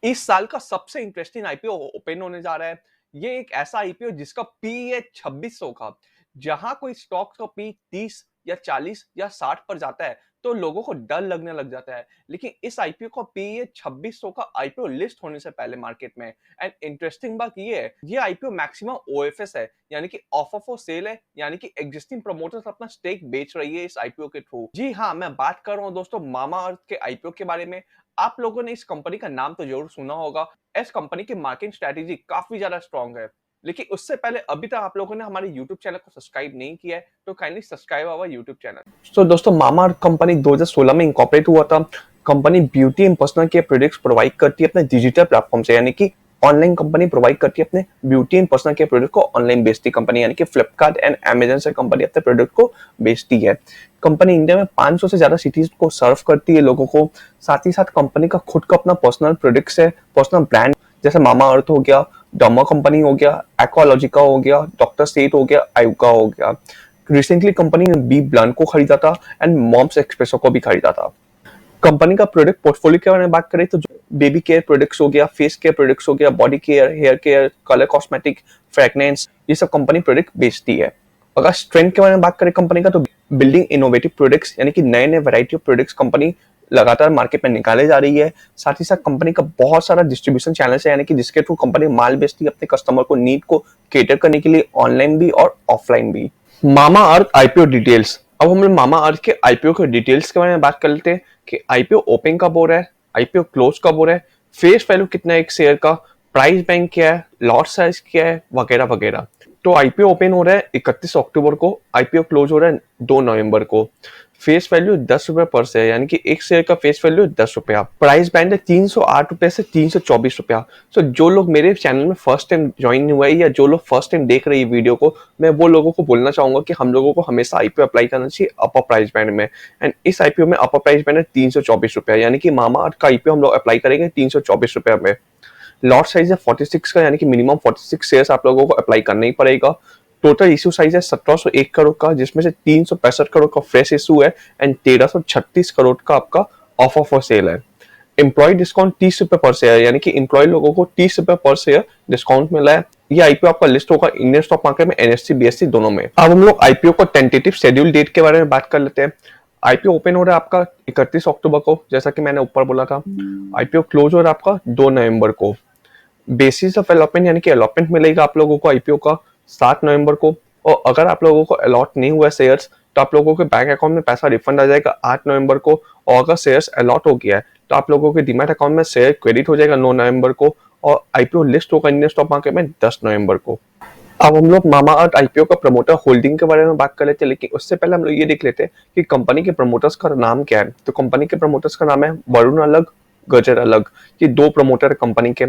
इस साल का सबसे इंटरेस्टिंग आईपीओ ओपन होने जा रहा है। ये एक ऐसा आईपीओ जिसका पी है 2600 का। जहां कोई स्टॉक का पी 30 या 40 या 60 पर जाता है तो लोगों को डर लगने लग जाता है। लेकिन इस आईपीओ का पी है 2600 का आईपीओ लिस्ट होने से पहले मार्केट में। एंड इंटरेस्टिंग बात ये है, ये आईपीओ मैक्सिमम ओएफएस है, यानी कि ऑफर फॉर सेल है, यानी कि एग्जिस्टिंग प्रमोटर्स अपना स्टेक बेच रही है इस आईपीओ के थ्रू। जी हाँ, मैं बात कर रहा हूँ दोस्तों मामा अर्थ के आईपीओ के बारे में। आप लोगों ने इस कंपनी का नाम तो जरूर सुना होगा। इस कंपनी की मार्केटिंग स्ट्रेटेजी काफी ज्यादा स्ट्रांग है। लेकिन उससे पहले अभी तक आप लोगों ने हमारे YouTube चैनल को सब्सक्राइब नहीं किया है तो kindly subscribe our YouTube channel. तो दोस्तों मामा कंपनी 2016 में इंकॉर्पोरेट हुआ था। Company beauty and personal care products provide करती है अपने डिजिटल प्लेटफॉर्म से, यानी कि ऑनलाइन कंपनी प्रोवाइड करती है अपने beauty and personal care product को ऑनलाइन बेचती कंपनी, यानी कि फ्लिपकार्ट एंड अमेजन से कंपनी अपने प्रोडक्ट को बेचती है। कंपनी इंडिया में 500 से ज्यादा सिटीज को सर्व करती है लोगों को। साथ ही साथ कंपनी का खुद का अपना पर्सनल प्रोडक्ट्स है, पर्सनल ब्रांड, जैसे मामा अर्थ हो गया, डर्मा कंपनी हो गया, एक्वालॉजिका हो गया, डॉक्टर सेट हो गया, आयुका हो गया। रिसेंटली कंपनी ने बी ब्लांड को खरीदा था एंड मॉम्स एक्सप्रेसो को भी खरीदा था। कंपनी का प्रोडक्ट पोर्टफोलियो के बारे में बात करें तो बेबी केयर प्रोडक्ट्स हो गया, फेस केयर प्रोडक्ट्स हो गया, body care, hair care, colour cosmetic, fragrance, ये सब कंपनी प्रोडक्ट बेचती है। अगर स्ट्रेंथ के बारे में बात करें कंपनी का, तो बिल्डिंग इनोवेटिव प्रोडक्ट्स, यानी कि नए नए वैरायटी ऑफ प्रोडक्ट्स कंपनी लगातार मार्केट में निकाले जा रही है। साथ ही साथ कंपनी का बहुत सारा डिस्ट्रीब्यूशन चैनल है, यानी कि जिसके थ्रू कंपनी माल बेचती है अपने कस्टमर को नीड को केटर करने के लिए, ऑनलाइन भी और ऑफलाइन भी। मामा अर्थ आईपीओ डिटेल्स। अब हम लोग मामा अर्थ के आईपीओ के डिटेल्स के बारे में बात कर लेते हैं कि आईपीओ ओपन कब हो रहा है, आईपीओ क्लोज कब हो रहा है, फेस वैल्यू कितना है एक शेयर का, प्राइस बैंक क्या है, लॉट साइज क्या है, वगैरह वगैरह। तो आईपीओ ओपन हो रहा है 31 अक्टूबर को, आईपीओ क्लोज हो रहा है 2 नवंबर को। फेस वैल्यू 10 रुपए पर शेयर, यानी कि एक शेयर का फेस वैल्यू 10 रुपया। प्राइस बैंड है 308 रुपए से 324 रुपया। तो जो लोग मेरे चैनल में फर्स्ट टाइम ज्वाइन हुए या जो लोग फर्स्ट टाइम देख रहे हैं वीडियो को, मैं वो लोगों को बोलना चाहूंगा कि हम लोगों को हमेशा आईपीओ अप्लाई करना चाहिए अपर प्राइस बैंड में। एंड इस आईपीओ में अपर प्राइस बैंड है 324 रुपया, यानी कि मामा अर्थ का आईपीओ हम लोग अप्लाई करेंगे 324 रुपया में। लॉट साइज है 46 का, यानी कि मिनिमम 46 शेयर्स आप लोगों को अप्लाई करना ही पड़ेगा। टोटल इश्यू साइज है 1701 करोड़ का, जिसमें से 365 करोड़ का फ्रेश इशू है एंड 1336 करोड़ का आपका ऑफर फॉर सेल है। एम्प्लॉय डिस्काउंट 30 रुपए पर शेयर, यानी कि एम्प्लॉय लोगों को 30 रुपए पर शेयर डिस्काउंट मिला है। ये आईपीओ आपका लिस्ट होगा इंडियन स्टॉक मार्केट में, एनएससी बीएससी दोनों में। अब हम लोग आईपीओ को टेंटेटिव शेड्यूल डेट के बारे में बात कर लेते हैं। आईपीओ ओपन हो रहा है आपका 31 अक्टूबर को, जैसा कि मैंने ऊपर बोला था। आईपीओ क्लोज हो रहा है आपका 2 नवंबर को। बेसिस ऑफ अलॉटमेंट, यानी कि अलॉटमेंट मिलेगा आप लोगों को आईपीओ का 7 नवंबर को। और अगर आप लोगों को अलॉट नहीं हुआ शेयर्स तो आप लोगों के बैंक अकाउंट में पैसा रिफंड आ जाएगा 8 नवंबर को। और अगर शेयर्स अलॉट हो गया है तो आप लोगों के डीमैट अकाउंट में शेयर क्रेडिट हो जाएगा 9 नवंबर को। और आईपीओ लिस्ट होगा इंडियन स्टॉक मार्केट में 10 नवंबर को। अब हम लोग मामा अर्थ आईपीओ का प्रमोटर होल्डिंग के बारे में बात कर लेते हैं, लेकिन उससे पहले हम लोग ये देख लेते हैं कि कंपनी के प्रमोटर्स का नाम क्या है। तो कंपनी के प्रमोटर्स का नाम है वरुण अलग, गजर अलग। ये 2 प्रमोटर है कंपनी के।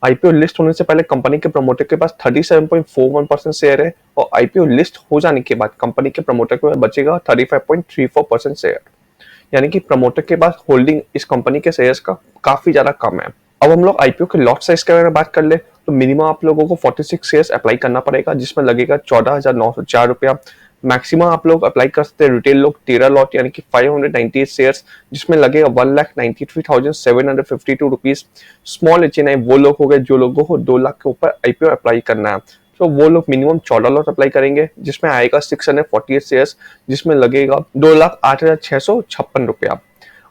आईपीओ लिस्ट होने से पहले कंपनी के प्रमोटर के पास 37.41% शेयर है, और आईपीओ लिस्ट हो जाने के बाद कंपनी के प्रमोटर के पास बचेगा 35.34% शेयर, यानी कि प्रमोटर के पास होल्डिंग इस कंपनी के शेयर्स का काफी ज्यादा कम है। अब हम लोग आईपीओ के लॉट साइज के बारे में बात कर ले तो मिनिमम आप लोगों को 46 शेयर्स अप्लाई करना पड़ेगा, जिसमें लगेगा 14,904 रुपया। मैक्सिमम आप लोग अप्लाई कर सकते हैं रिटेल लोग 13 लॉट, यानी कि 598 शेयर्स, जिसमें लगेगा 1,93,752 रुपीज। स्मॉल एचएनआई वो लोग हो गए जो लोगों को 2 लाख के ऊपर आईपीओ अप्लाई करना है, तो वो लोग मिनिमम 14 लॉट अप्लाई करेंगे, जिसमें आएगा 648 शेयर्स, जिसमें लगेगा 2,08,656 रुपया।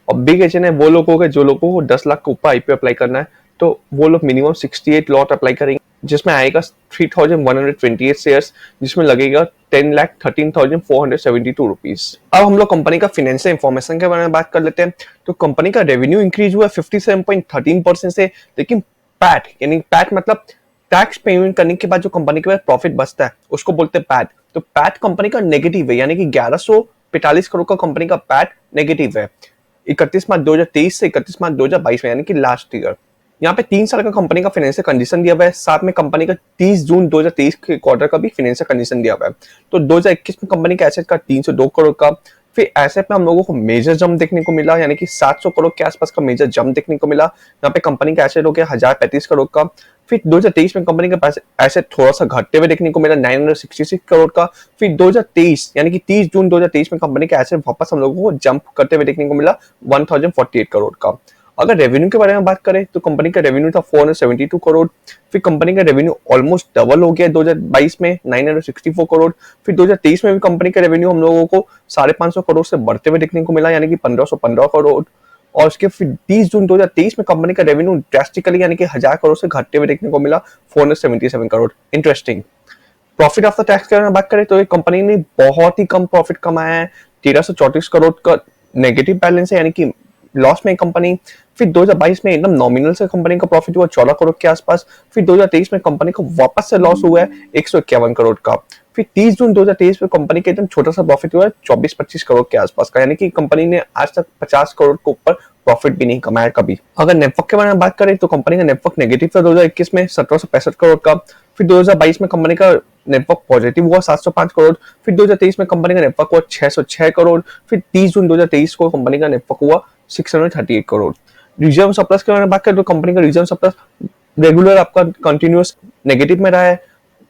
और बिग एचएनआई वो लोग हो गए जो लोगों को 10 लाख के ऊपर आईपीओ अप्लाई करना है, तो वो लोग मिनिमम 68 लॉट अप्लाई करेंगे, जिसमें आएगा 3,128 शेयर्स, जिसमें लगेगा 10,13,472 रुपीज। अब हम लोग कंपनी का फाइनेंशियल इंफॉर्मेशन के बारे में बात कर लेते हैं। तो कंपनी का रेवेन्यू इंक्रीज हुआ 57.13% से, लेकिन पैट, यानी पैट मतलब टैक्स पेमेंट करने के बाद जो कंपनी के पास प्रॉफिट बचता है उसको बोलते हैं पैट। तो पैट कंपनी का नेगेटिव है, यानी कि 1145 करोड़ का कंपनी का पैट नेगेटिव है 31 मार्च 2023 से 31 मार्च 2022 में, यानी कि लास्ट ईयर। यहाँ पे 3 साल का कंपनी का फाइनेंशियल कंडीशन दिया हुआ है, साथ में कंपनी का 30 जून 2023 के क्वार्टर का भी फाइनेंशियल कंडीशन दिया हुआ है। तो 2021 में कंपनी का एसेट का 302 करोड़ का। फिर एसेट में हम लोगों को मेजर जंप देखने को मिला, यानी कि 700 करोड़ के आसपास का मेजर जंप देखने को मिला। यहाँ पे कंपनी का एसेट हो गया 1035 करोड़ का। फिर 2023 में कंपनी का एसेट थोड़ा सा घटते हुए देखने को मिला 966 करोड़ का। फिर 2023 यानी कि 30 जून 2023 में कंपनी का एसेट वापस हम लोगों को जंप करते हुए देखने को मिला 1048 करोड़ का। अगर रेवेन्यू के बारे में बात करें तो कंपनी का रेवेन्यू था 472 करोड़, फिर कंपनी का रेवेन्यू ऑलमोस्ट डबल हो गया 2022 में 964 करोड़, फिर 2023 में भी कंपनी का रेवेन्यू हम लोगों को 550 करोड़ से बढ़ते हुए देखने को मिला, यानी कि 1515 करोड़। और उसके फिर 30 जून 2023 में कंपनी का रेवेन्यू ड्रास्टिकली यानी कि 1000 करोड़ से घटते हुए देखने को मिला 477 crore. Interesting. Profit after tax के बारे में बात करें तो एक कंपनी ने बहुत ही कम प्रॉफिट कमाया है, 1334 करोड़ का नेगेटिव बैलेंस है, यानी कि लॉस में कंपनी। फिर 2022 में एकदम नॉमिनल से कंपनी का प्रॉफिट हुआ 14 करोड़ के आसपास। फिर 2023 में कंपनी को वापस से लॉस हुआ है 151 करोड़ का। फिर 30 जून 2023 में कंपनी का एकदम छोटा सा प्रॉफिट हुआ है 24-25 करोड़ के आसपास का, यानी कि कंपनी ने आज तक 50 करोड़ के ऊपर प्रॉफिट भी नहीं कमाया कभी। अगर नेटवर्क के बारे में बात करें तो कंपनी का नेटवर्क नेगेटिव था 2021 में 1765 करोड़ का। फिर 2022 में कंपनी का नेटवर्क पॉजिटिव हुआ 705 करोड़। फिर 2023 में कंपनी का नेटवर्क हुआ 606 करोड़। फिर 30 जून 2023 को कंपनी का नेटवर्क हुआ 638 करोड़। रिजर्व सरप्लस के बारे में बात करें तो कंपनी का रिजर्व सरप्लस रेगुलर आपका कंटिन्यूअस नेगेटिव में रहा है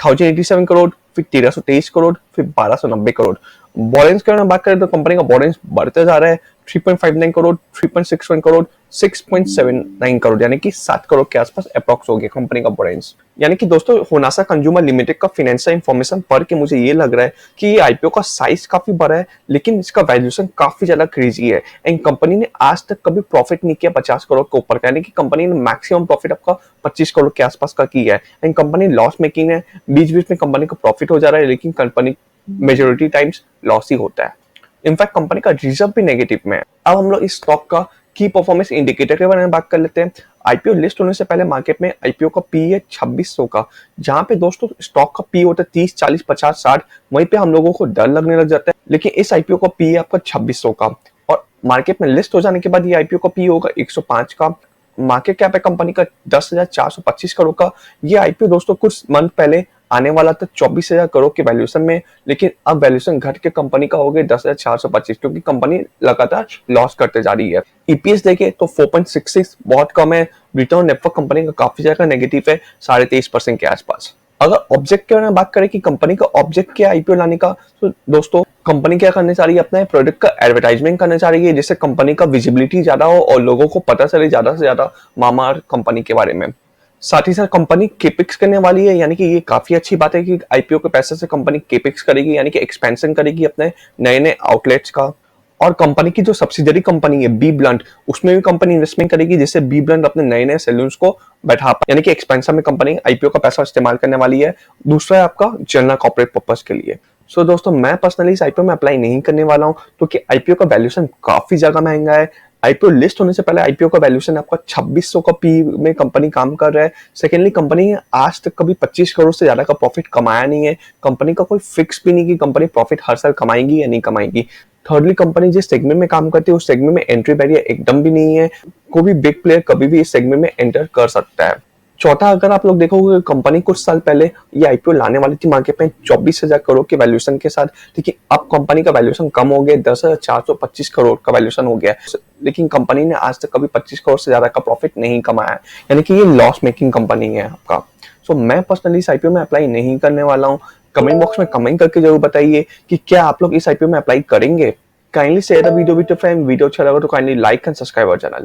1087 करोड़, फिर 1323 करोड़, फिर 1290 करोड़। बोरेंस के बारे में बात करें तो कंपनी का बोरेंस बढ़ते जा रहा है 3.59 करोड़, 3.61 करोड़, 6.79 करोड़, यानी कि 7 करोड़ के आसपास अप्रॉक्स हो गया कंपनी का बोरेंस। यानी कि दोस्तों होनासा कंज्यूमर लिमिटेड का फाइनेंशियल इंफॉर्मेशन पढ़ के मुझे ये लग रहा है कि ये आईपीओ का साइज काफी बड़ा है, लेकिन इसका वैल्यूएशन काफी ज्यादा क्रेजी है। एंड कंपनी ने आज तक कभी प्रॉफिट नहीं किया 50 करोड़ के ऊपर का, यानी कि कंपनी ने मैक्सिमम प्रॉफिट आपका 25 करोड़ के आसपास का किया है। एंड कंपनी लॉस मेकिंग है, बीच बीच में कंपनी का प्रॉफिट हो जा रहा है, लेकिन कंपनी मेजोरिटी टाइम्स लॉस ही होता है। इनफैक्ट कंपनी का रिजर्व भी नेगेटिव में है। अब हम लोग इस स्टॉक का की परफॉर्मेंस इंडिकेटर के बारे में बात कर लेते हैं। आईपीओ लिस्ट होने से पहले मार्केट में आईपीओ का पी है 2600 का, जहां पे दोस्तों स्टॉक का पी होता है 30, 40, 50, 60, वहीं पे हम लोगों को डर लगने लग जाता है। लेकिन इस आईपीओ का पी है आपका 2600 का, और मार्केट में लिस्ट हो जाने के बाद ये आईपीओ का पी होगा 105 का। मार्केट कैप है कंपनी का 10,425 करोड़ का। ये आईपीओ दोस्तों कुछ मंथ पहले आने वाला था 24,000 करोड़ के वैल्यूएशन में, लेकिन अब वैल्यूएशन घट के कंपनी का हो गया 10,425, क्योंकि कंपनी लगातार लॉस करते जा रही है। ईपीएस देखे तो 4.66 बहुत कम है। रिटर्न नेटवर्क कंपनी का काफी ज्यादा नेगेटिव है 23.5% के आसपास। अगर ऑब्जेक्ट के बारे में बात करें कि कंपनी का ऑब्जेक्ट क्या आईपीओ लाने का, तो दोस्तों कंपनी क्या करने चाह रही है, अपने प्रोडक्ट का एडवर्टाइजमेंट करना चाह रही है, जिससे कंपनी का विजिबिलिटी ज्यादा हो और लोगों को पता चले ज्यादा से ज्यादा मामाअर्थ कंपनी के बारे में। साथ ही साथ कंपनी केपिक्स करने वाली है, यानी कि ये काफी अच्छी बात है कि आईपीओ के पैसे से कंपनी केपिक्स करेगी, यानी कि एक्सपेंशन करेगी अपने नए नए आउटलेट्स का। और कंपनी की जो सब्सिडरी कंपनी है बी ब्लंट, उसमें भी कंपनी इन्वेस्टमेंट करेगी, जिससे बी ब्लंट अपने नए नए सैलून्स को बैठा पाए, यानी कि एक्सपेंशन में कंपनी आईपीओ का पैसा इस्तेमाल करने वाली है। दूसरा है आपका जनरल कॉर्पोरेट पर्पस के लिए। सो दोस्तों मैं पर्सनली इस आईपीओ में अप्लाई नहीं करने वाला हूं, क्योंकि आईपीओ का वैल्यूएशन काफी ज्यादा महंगा है। आईपीओ लिस्ट होने से पहले आईपीओ का वैल्यूएशन आपका 2600 का पी में कंपनी काम कर रहा है। सेकेंडली कंपनी ने आज तक कभी 25 करोड़ से ज्यादा का प्रॉफिट कमाया नहीं है। कंपनी का कोई फिक्स भी नहीं कि कंपनी प्रॉफिट हर साल कमाएगी या नहीं कमाएगी। थर्डली कंपनी जिस सेगमेंट में काम करती है उस सेगमेंट में एंट्री बैरियर एकदम भी नहीं है, कोई भी बिग प्लेयर कभी भी इस सेगमेंट में एंटर कर सकता है। चौथा, अगर आप लोग देखोगे कंपनी कुछ साल पहले ये आईपीओ लाने वाली थी मार्केट में 24,000 करोड़ के वैल्यूएशन के साथ, लेकिन अब कंपनी का वैल्यूएशन कम हो गया, 10,425 करोड़ का वैल्यूएशन हो गया, लेकिन कंपनी ने आज तक कभी 25 करोड़ से ज्यादा का प्रॉफिट नहीं कमाया है, यानी कि ये लॉस मेकिंग कंपनी है आपका। सो मैं पर्सनली इस आईपीओ में अप्लाई नहीं करने वाला हूँ। कमेंट बॉक्स में कमेंट करके जरूर बताइए कि क्या आप लोग इस आईपीओ में अप्लाई करेंगे। Kindly share the video with your friend. Video अच्छा लगा तो kindly like and subscribe our channel.